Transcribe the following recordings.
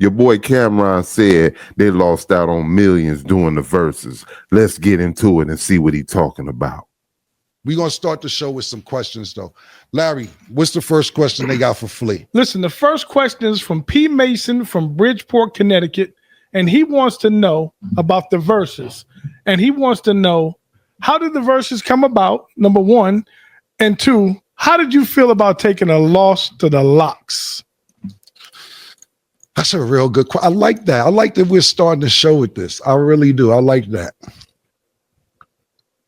Your boy Camron said they lost out on millions doing the verses. Let's get into it and see what he's talking about. We're going to start the show with some questions, though. Larry, what's the first question they got for Flea? Listen, the first question is from P. Mason from Bridgeport, Connecticut, and he wants to know about the verses. And he wants to know, how did the verses come about, number one? And two, how did you feel about taking a loss to the Locks? That's a real good question. I like that. I like that we're starting the show with this. I really do. I like that.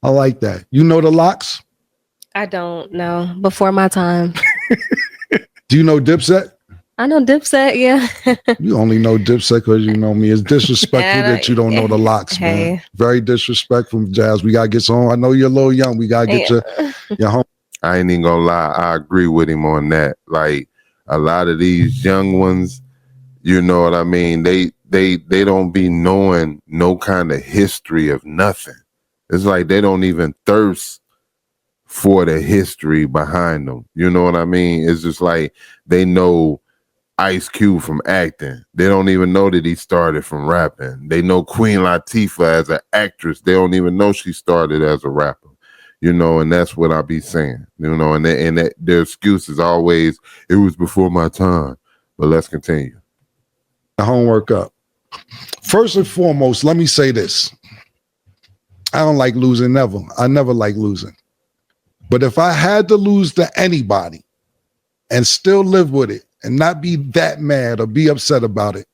I like that. You know the Locks? I don't know. Before my time. Do you know Dipset? I know Dipset, yeah. You only know Dipset because you know me. It's disrespectful that you don't know the Locks, man. Very disrespectful, Jazz. We got to get some. I know you're a little young. We got to get your home. I ain't even gonna lie. I agree with him on that. Like, a lot of these young ones, you know what I mean? They don't be knowing no kind of history of nothing. It's like they don't even thirst for the history behind them. You know what I mean? It's just like they know Ice Cube from acting. They don't even know that he started from rapping. They know Queen Latifah as an actress. They don't even know she started as a rapper. You know, and that's what I be saying. You know, and their excuse is always, it was before my time. But let's continue. The homework up. First and foremost, let me say this. I don't like losing, never. I never like losing. But if I had to lose to anybody and still live with it and not be that mad or be upset about it,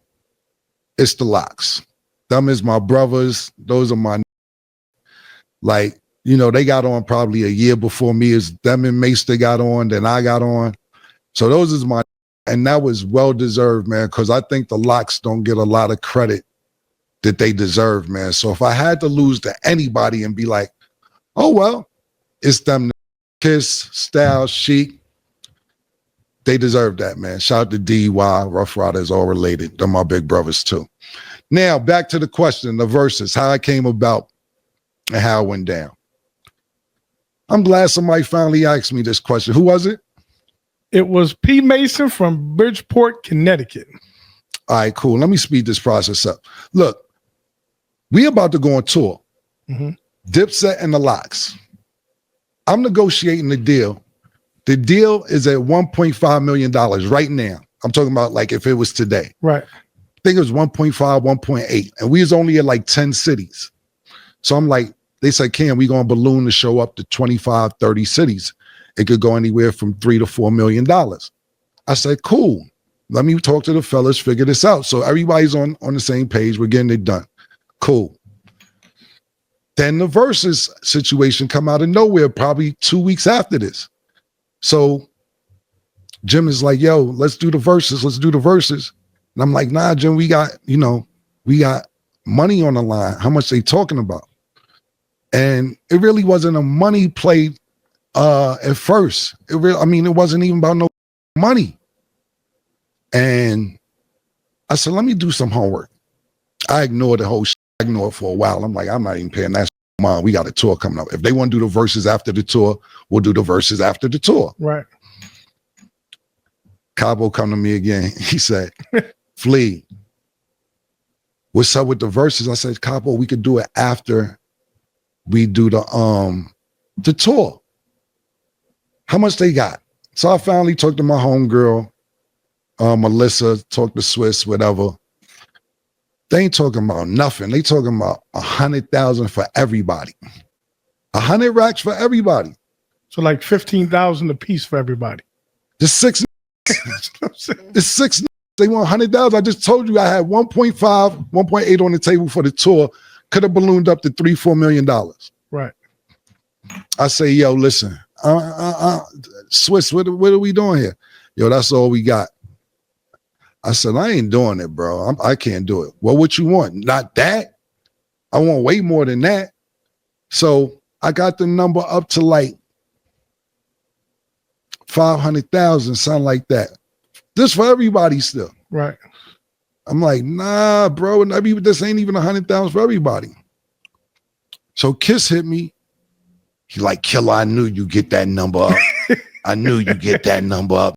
it's the Locks. Them is my brothers. Those are my, like, you know, they got on probably a year before me. It's them and Mace they got on, then I got on. So those is my, and that was well-deserved, man, because I think the Locks don't get a lot of credit that they deserve, man. So if I had to lose to anybody and be like, oh, well, it's them, Kiss, Style, Chic, they deserve that, man. Shout out to DY, Rough Riders, all related. They're my big brothers, too. Now, back to the question, the verses, how it came about and how it went down. I'm glad somebody finally asked me this question. Who was it? It was P. Mason from Bridgeport, Connecticut. All right, cool. Let me speed this process up. Look, we about to go on tour. Mm-hmm. Dipset and the Locks. I'm negotiating the deal. The deal is at $1.5 million right now. I'm talking about like if it was today. Right. I think it was 1.5, 1.8. And we was only at like 10 cities. So I'm like, they said, Cam, we going to balloon the show up to 25, 30 cities. It could go anywhere from $3 to $4 million. I said, cool. Let me talk to the fellas, figure this out. So everybody's on the same page. We're getting it done. Cool. Then the Verzuz situation come out of nowhere probably 2 weeks after this. So Jim is like, yo, let's do the Verzuz. Let's do the Verzuz. And I'm like, nah, Jim, we got money on the line. How much they talking about? And it really wasn't a money play at first. It wasn't even about no money. And I said, let me do some homework. I ignored the whole shit. I ignored it for a while. I'm like, I'm not even paying that shit mind. We got a tour coming up. If they want to do the Verzuz after the tour, we'll do the Verzuz after the tour. Right. Cabo come to me again. He said, Flea, what's up with the Verzuz? I said, Cabo, we could do it after we do the tour. How much they got? So I finally talked to my homegirl, Melissa, talked to Swiss, whatever. They ain't talking about nothing. They talking about 100,000 for everybody. 100 racks for everybody. So like 15,000 a piece for everybody. The six. The six. They want 100,000. I just told you I had 1.5, 1.8 on the table for the tour. Could have ballooned up to $3-4 million. Right. I say, yo, listen, Swiss, what are we doing here? Yo, that's all we got. I said, I ain't doing it, bro. I can't do it. Well, what you want? Not that. I want way more than that. So I got the number up to like 500,000, something like that. This for everybody still. Right. I'm like, nah, bro. This ain't even 100,000 for everybody. So Kiss hit me. He like, Killer, I knew you get that number up. I knew you get that number up.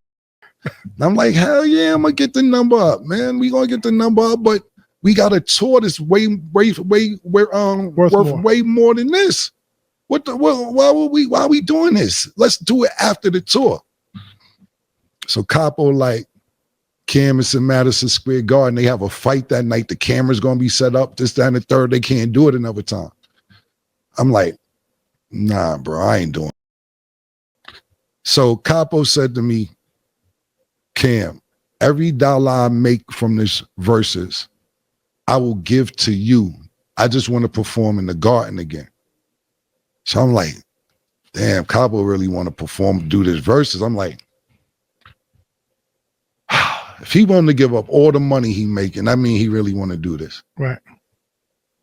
And I'm like, hell yeah, I'm gonna get the number up, man. We gonna get the number up, but we got a tour that's way worth more. way more than this. Why are we doing this? Let's do it after the tour. So Capo, like Camus and Madison Square Garden, they have a fight that night. The camera's gonna be set up, this, that, and the third. They can't do it another time. I'm like, nah, bro, I ain't doing it. So Capo said to me, Cam, every dollar I make from this Verzuz, I will give to you. I just want to perform in the garden again. So I'm like, damn, Capo really want to perform, do this Verzuz. I'm like, if he wanted to give up all the money he making, I mean, he really want to do this. Right.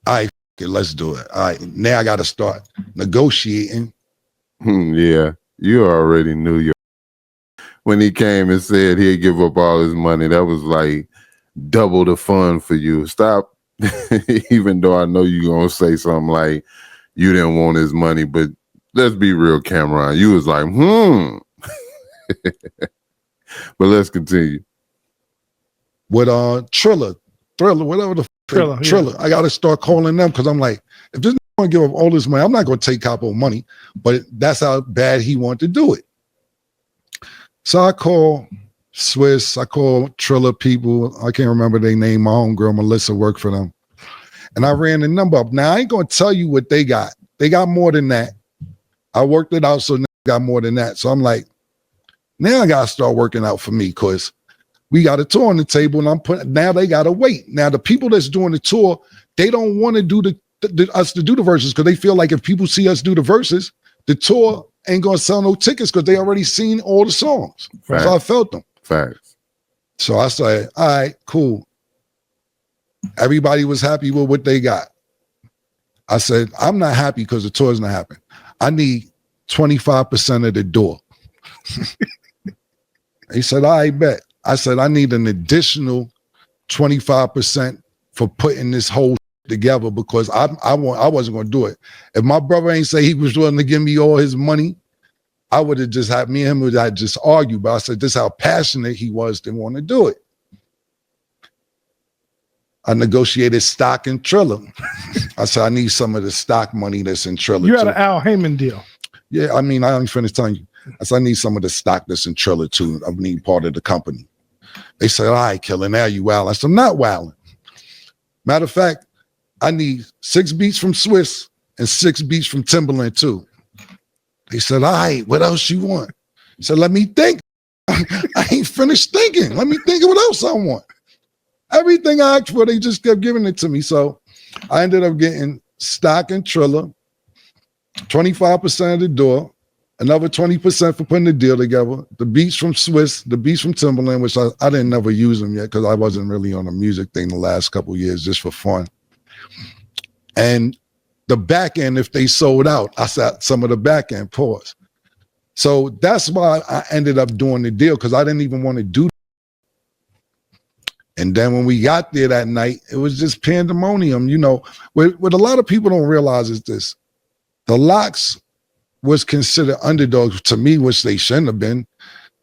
All right, let's do it. All right, now I got to start negotiating. Yeah, you already knew when he came and said he'd give up all his money. That was like double the fun for you. Stop. Even though I know you're going to say something like you didn't want his money, but let's be real, Camron. You was like, But let's continue. With Triller, whatever the Triller. I got to start calling them because I'm like, if this going to give up all this money, I'm not going to take Capo money, but that's how bad he wanted to do it. So I call Swiss, I call Triller people. I can't remember their name. My homegirl, Melissa, worked for them. And I ran the number up. Now, I ain't going to tell you what they got. They got more than that. I worked it out, so now they got more than that. So I'm like, now I got to start working out for me because we got a tour on the table and now they got to wait. Now, the people that's doing the tour, they don't want to do us to do the Verzuz because they feel like if people see us do the Verzuz, the tour ain't gonna sell no tickets because they already seen all the songs. Facts. So I felt them. Facts. So I said, all right, cool. Everybody was happy with what they got. I said, I'm not happy because the tour's not happening. I need 25% of the door. He said, all right, bet. I said, I need an additional 25% for putting this whole together because I wasn't going to do it. If my brother ain't say he was willing to give me all his money, I would have just had me and him would have just argued. But I said, this is how passionate he was to want to do it. I negotiated stock in Triller. I said, I need some of the stock money that's in Triller. You had an Al Heyman deal. Yeah, I mean, I ain't finished telling you. I said, I need some of the stock that's in Triller too. I need part of the company. They said, all right, Killer, now you wilding. I said, I'm not wilding. Matter of fact, I need 6 beats from Swiss and 6 beats from Timberland too. They said, all right, what else you want? I said, let me think. I ain't finished thinking. Let me think of what else I want. Everything I asked for, they just kept giving it to me. So I ended up getting stock and Triller, 25% of the door, another 20% for putting the deal together, the beats from Swiss, the beats from Timberland, which I didn't never use them yet because I wasn't really on a music thing the last couple of years just for fun. And the back end, if they sold out, I said some of the back end pause. So that's why I ended up doing the deal because I didn't even want to do that. And then when we got there that night, it was just pandemonium. You know, what a lot of people don't realize is this. The Lox was considered underdogs to me, which they shouldn't have been.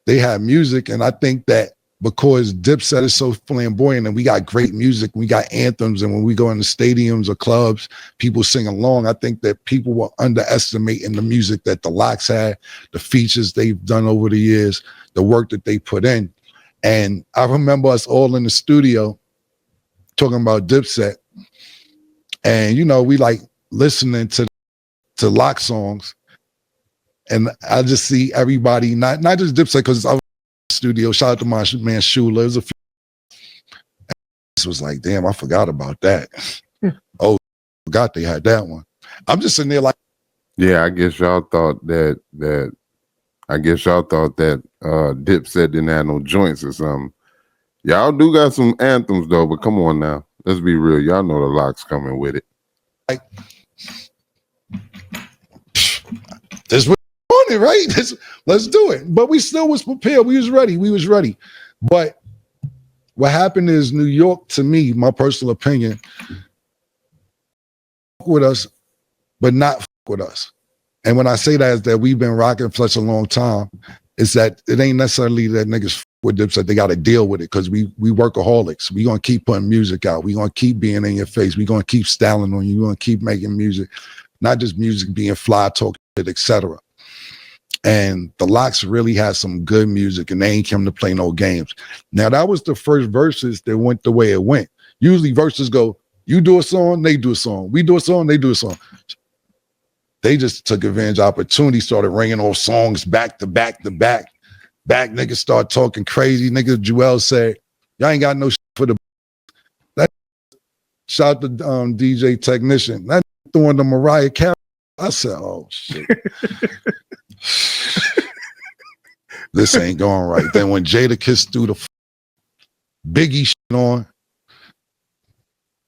They had music, and I think that because Dipset is so flamboyant and we got great music, we got anthems, and when we go into stadiums or clubs, people sing along. I think that people were underestimating the music that the Lox had, the features they've done over the years, the work that they put in. And I remember us all in the studio talking about Dipset, and you know, we like listening to Lox songs, and I just see everybody, not just Dipset, because it's our studio. Shout out to my man Shula. There's a few. This was like, damn, I forgot about that. Oh, forgot they had that one. I'm just sitting there like, yeah, I guess y'all thought that Dipset didn't have no joints or something. Y'all do got some anthems though, but come on now, let's be real. Y'all know the Lox coming with it. Like, this was on it, right? Let's do it. But we still was prepared. We was ready. But what happened is New York, to me, my personal opinion, with us, but not with us. And when I say that is that we've been rocking for such a long time, is that it ain't necessarily that niggas with Dipset, they got to deal with it because we workaholics. We gonna keep putting music out. We gonna keep being in your face. We gonna keep styling on you. We gonna keep making music, not just music being fly, talking shit, etc. And the Locks really had some good music, and they ain't come to play no games. Now that was the first verses that went the way it went. Usually verses go, you do a song, they do a song. We do a song, they do a song. They just took advantage of opportunity, started ringing off songs back to back to back. Back niggas start talking crazy. Nigga Joel said, y'all ain't got no shit for the that. Shout to DJ Technician. That throwing the Mariah Carey. I said, oh shit. This ain't going right. Then when Jadakiss threw the Biggie shit on,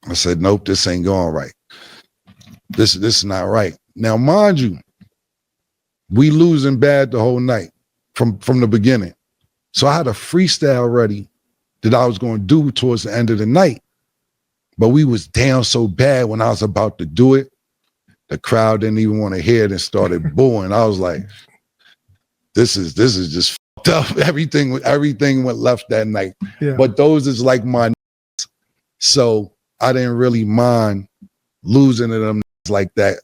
I said, nope, this ain't going right. This is not right. Now, mind you, we losing bad the whole night from the beginning. So I had a freestyle ready that I was going to do towards the end of the night. But we was down so bad when I was about to do it, the crowd didn't even want to hear it and started booing. I was like, this is just fucked up. Everything went left that night. Yeah. But those is like my so I didn't really mind losing to them like that.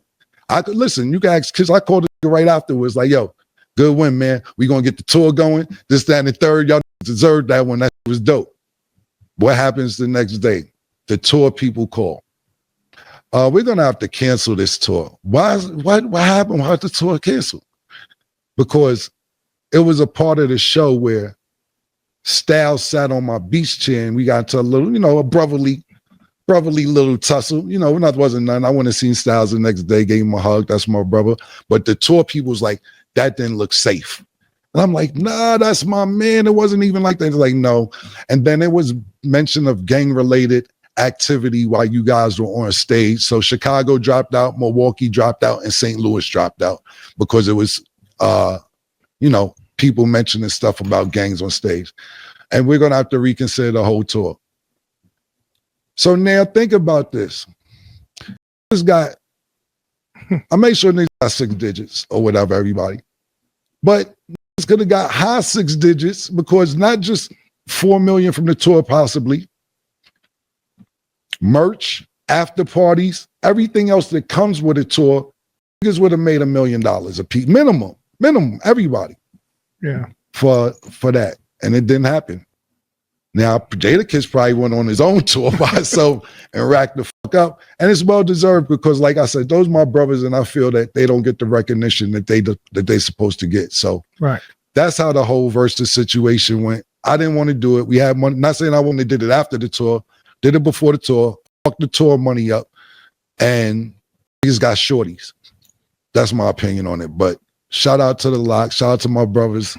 I could listen, you guys, because I called it right afterwards, like, yo, good win, man. We gonna get the tour going. This, that, and the third. Y'all deserved that one. That was dope. What happens the next day? The tour people call. We're gonna have to cancel this tour. What happened? Why did the tour cancel? Because it was a part of the show where Styles sat on my beach chair and we got into a little, a brotherly little tussle. That wasn't none. I went and seen Styles the next day, gave him a hug. That's my brother. But the tour people was like, that didn't look safe. And I'm like, nah, that's my man. It wasn't even like that. It's like, no. And then there was mention of gang-related activity while you guys were on stage. So Chicago dropped out, Milwaukee dropped out, and St. Louis dropped out because it was, people mentioning stuff about gangs on stage. And we're going to have to reconsider the whole tour. So now think about this. This guy, I make sure niggas got 6 digits or whatever, everybody. But niggas could have got high 6 digits because not just 4 million from the tour, possibly. Merch, after parties, everything else that comes with a tour, niggas would have made $1 million a piece. Minimum, everybody. Yeah. For that. And it didn't happen. Now, Jadakiss probably went on his own tour by himself and racked the fuck up. And it's well deserved because, like I said, those are my brothers, and I feel that they don't get the recognition that they're supposed to get. So right. That's how the whole Verzuz situation went. I didn't want to do it. We had money. Not saying I only did it after the tour. Did it before the tour. Fucked the tour money up. And he's got shorties. That's my opinion on it. But shout out to the Lock. Shout out to my brothers.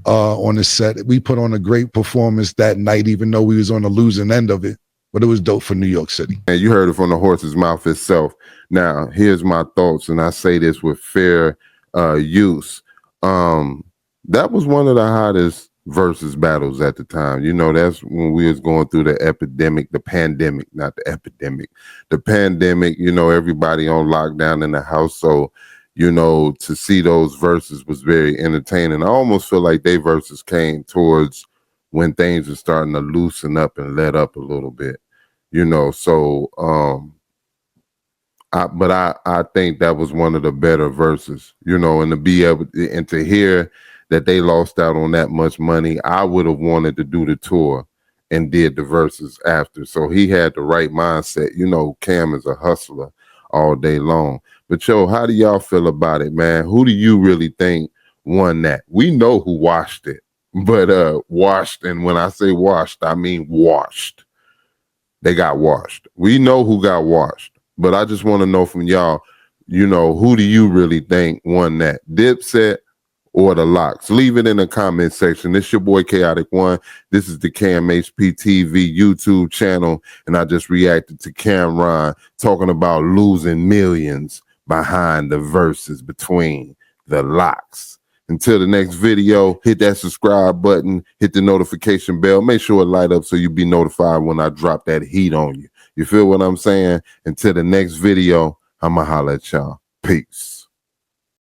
On the set, we put on a great performance that night, even though we was on the losing end of it. But it was dope for New York City. And you heard it from the horse's mouth itself. Now, here's my thoughts, and I say this with fair use. That was one of the hottest Verzuz battles at the time. That's when we was going through the pandemic, not the epidemic. The pandemic, everybody on lockdown in the house, so to see those verses was very entertaining. I almost feel like they verses came towards when things are starting to loosen up and let up a little bit, so I think that was one of the better verses, and to be able and to hear that they lost out on that much money. I would have wanted to do the tour and did the verses after. So he had the right mindset. Cam is a hustler all day long. But how do y'all feel about it, man? Who do you really think won that? We know who washed it, but washed, and when I say washed, I mean washed. They got washed. We know who got washed, but I just want to know from y'all, who do you really think won that? Dipset or the Locks? Leave it in the comment section. This your boy Kaotic One. This is the KMHP TV YouTube channel, and I just reacted to Camron talking about losing millions behind the verses between the Locks. Until the next video, hit that subscribe button, hit the notification bell, make sure it light up so you be notified when I drop that heat on you. You feel what I'm saying? Until the next video, I'ma holla at y'all. Peace.